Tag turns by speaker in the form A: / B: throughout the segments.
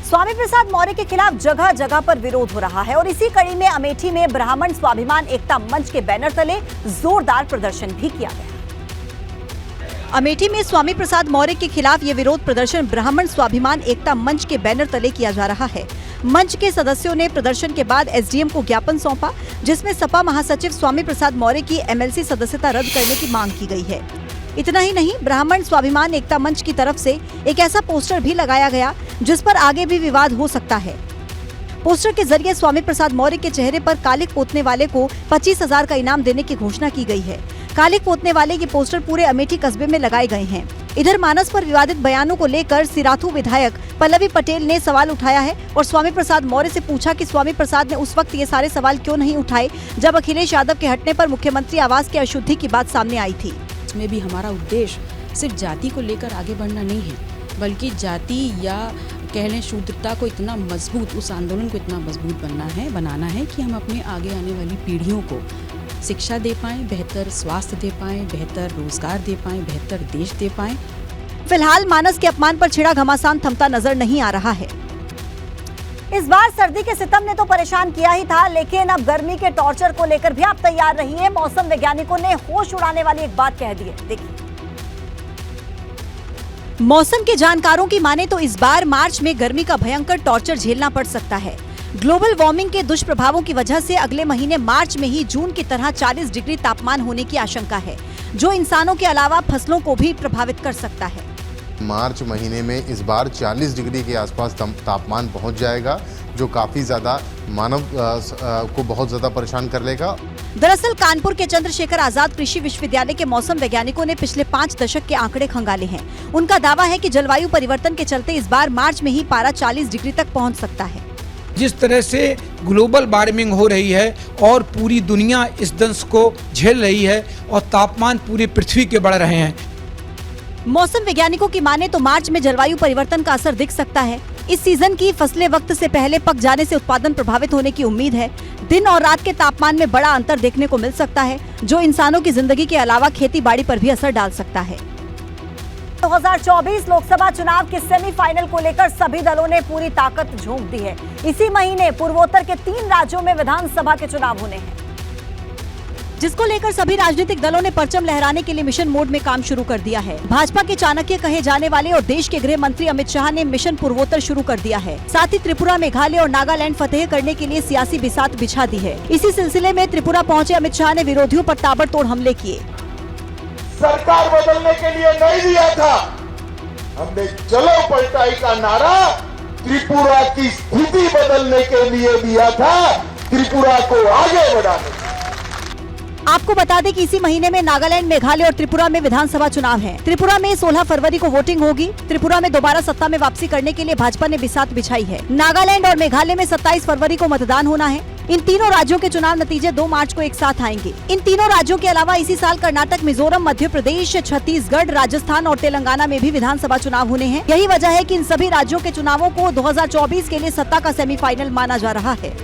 A: स्वामी प्रसाद मौर्य के खिलाफ जगह जगह पर विरोध हो रहा है और इसी कड़ी में अमेठी में ब्राह्मण स्वाभिमान एकता मंच के बैनर तले जोरदार प्रदर्शन भी किया गया। अमेठी में स्वामी प्रसाद मौर्य के खिलाफ ये विरोध प्रदर्शन ब्राह्मण स्वाभिमान एकता मंच के बैनर तले किया जा रहा है। मंच के सदस्यों ने प्रदर्शन के बाद एसडीएम को ज्ञापन सौंपा, जिसमें सपा महासचिव स्वामी प्रसाद मौर्य की एमएलसी सदस्यता रद्द करने की मांग की गई है। इतना ही नहीं, ब्राह्मण स्वाभिमान एकता मंच की तरफ से एक ऐसा पोस्टर भी लगाया गया जिस पर आगे भी विवाद हो सकता है। पोस्टर के जरिए स्वामी प्रसाद मौर्य के चेहरे पर कालिक पोतने वाले को 25,000 का इनाम देने की घोषणा की गई है। कालिक पोतने वाले के पोस्टर पूरे अमेठी कस्बे में लगाए गए हैं। इधर मानस पर विवादित बयानों को लेकर सिराथू विधायक पल्लवी पटेल ने सवाल उठाया है और स्वामी प्रसाद मौर्य से पूछा कि स्वामी प्रसाद ने उस वक्त ये सारे सवाल क्यों नहीं उठाए जब अखिलेश यादव के हटने पर मुख्यमंत्री आवास की अशुद्धि की बात सामने आई थी।
B: इसमें भी हमारा उद्देश्य सिर्फ जाति को लेकर आगे बढ़ना नहीं है, बल्कि जाति या कह लें शूद्रता को इतना मजबूत, उस आंदोलन को इतना मजबूत बनाना है कि हम अपने आगे आने वाली पीढ़ियों को शिक्षा दे पाएं, बेहतर स्वास्थ्य दे पाएं, बेहतर रोजगार दे पाएं, बेहतर देश दे पाएं।
A: फिलहाल मानस के अपमान पर छिड़ा घमासान थमता नजर नहीं आ रहा है। इस बार सर्दी के सितम ने तो परेशान किया ही था, लेकिन अब गर्मी के टॉर्चर को लेकर भी आप तैयार रहिए। मौसम वैज्ञानिकों ने होश उड़ाने वाली एक बात कह दी है, देखिए। मौसम के जानकारों की माने तो इस बार मार्च में गर्मी का भयंकर टॉर्चर झेलना पड़ सकता है। ग्लोबल वार्मिंग के दुष्प्रभावों की वजह से अगले महीने मार्च में ही जून की तरह 40 डिग्री तापमान होने की आशंका है, जो इंसानों के अलावा फसलों को भी प्रभावित कर सकता है।
C: मार्च महीने में इस बार 40 डिग्री के आसपास तापमान पहुंच जाएगा, जो काफी ज्यादा मानव को बहुत ज्यादा परेशान कर लेगा।
A: दरअसल कानपुर के चंद्रशेखर आजाद कृषि विश्वविद्यालय के मौसम वैज्ञानिकों ने पिछले 5 दशक के आंकड़े खंगाले हैं। उनका दावा है कि जलवायु परिवर्तन के चलते इस बार मार्च में ही पारा 40 डिग्री तक पहुंच सकता है।
D: जिस तरह से ग्लोबल वार्मिंग हो रही है और पूरी दुनिया इस दंश को झेल रही है और तापमान पूरी पृथ्वी के बढ़ रहे हैं।
A: मौसम वैज्ञानिकों की माने तो मार्च में जलवायु परिवर्तन का असर दिख सकता है। इस सीजन की फसलें वक्त से पहले पक जाने से उत्पादन प्रभावित होने की उम्मीद है। दिन और रात के तापमान में बड़ा अंतर देखने को मिल सकता है, जो इंसानों की जिंदगी के अलावा खेती बाड़ी पर भी असर डाल सकता है। 2024 लोकसभा चुनाव के सेमीफाइनल को लेकर सभी दलों ने पूरी ताकत झोंक दी है। इसी महीने पूर्वोत्तर के 3 राज्यों में विधानसभा के चुनाव होने हैं, जिसको लेकर सभी राजनीतिक दलों ने परचम लहराने के लिए मिशन मोड में काम शुरू कर दिया है। भाजपा के चाणक्य कहे जाने वाले और देश के गृह मंत्री अमित शाह ने मिशन पूर्वोत्तर शुरू कर दिया है। साथ ही त्रिपुरा, मेघालय और नागालैंड फतेह करने के लिए सियासी बिसात बिछा दी है। इसी सिलसिले में त्रिपुरा पहुंचे अमित शाह ने विरोधियों पर ताबड़तोड़ हमले किए।
E: सरकार बदलने के लिए नहीं दिया था, हमने चलो पलटाई का नारा त्रिपुरा की स्थिति बदलने के लिए दिया था, त्रिपुरा को आगे बढ़ाने।
A: आपको बता दें कि इसी महीने में नागालैंड, मेघालय और त्रिपुरा में विधानसभा चुनाव हैं। त्रिपुरा में 16 फरवरी को वोटिंग होगी। त्रिपुरा में दोबारा सत्ता में वापसी करने के लिए भाजपा ने बिसात बिछाई है। नागालैंड और मेघालय में 27 फरवरी को मतदान होना है। इन तीनों राज्यों के चुनाव नतीजे 2 मार्च को एक साथ आएंगे। इन तीनों राज्यों के अलावा इसी साल कर्नाटक, मिजोरम, मध्य प्रदेश, छत्तीसगढ़, राजस्थान और तेलंगाना में भी विधानसभा चुनाव होने हैं। यही वजह है कि इन सभी राज्यों के चुनावों को 2024 के लिए सत्ता का सेमीफाइनल माना जा रहा है।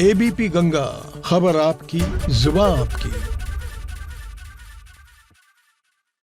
F: एबीपी गंगा, खबर आपकी, जुबान आपकी।